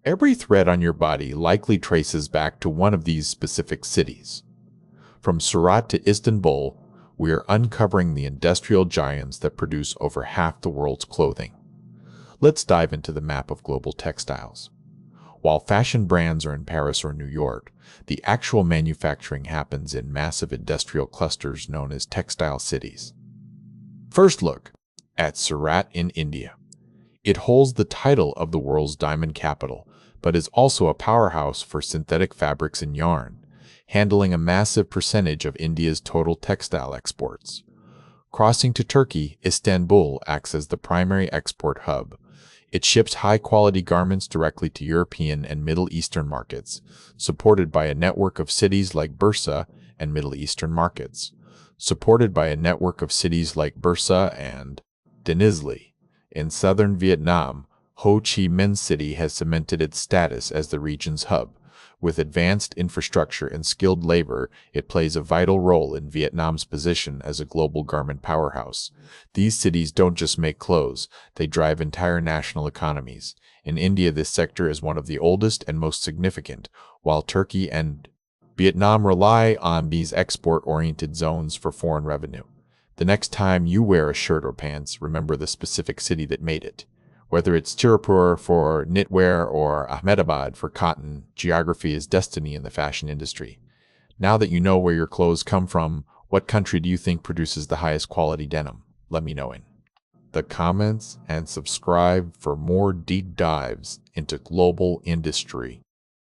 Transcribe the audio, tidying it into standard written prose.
Every thread on your body likely traces back to one of these specific cities. From Surat to Istanbul, we are uncovering the industrial giants that produce over half the world's clothing. Let's dive into the map of global textiles. While fashion brands are in Paris or New York, the actual manufacturing happens in massive industrial clusters known as textile cities. First look at Surat in India. It holds the title of the world's diamond capital, but is also a powerhouse for synthetic fabrics and yarn, handling a massive percentage of India's total textile exports. Crossing to Turkey, Istanbul acts as the primary export hub. It ships high-quality garments directly to European and Middle Eastern markets, supported by a network of cities like Bursa and Middle Eastern markets, and Denizli. In southern Vietnam, Ho Chi Minh City has cemented its status as the region's hub. With advanced infrastructure and skilled labor, it plays a vital role in Vietnam's position as a global garment powerhouse. These cities don't just make clothes, they drive entire national economies. In India, this sector is one of the oldest and most significant, while Turkey and Vietnam rely on these export-oriented zones for foreign revenue. The next time you wear a shirt or pants, remember the specific city that made it. Whether it's Tirupur for knitwear or Ahmedabad for cotton, geography is destiny in the fashion industry. Now that you know where your clothes come from, what country do you think produces the highest quality denim? Let me know in the comments and subscribe for more deep dives into global industry.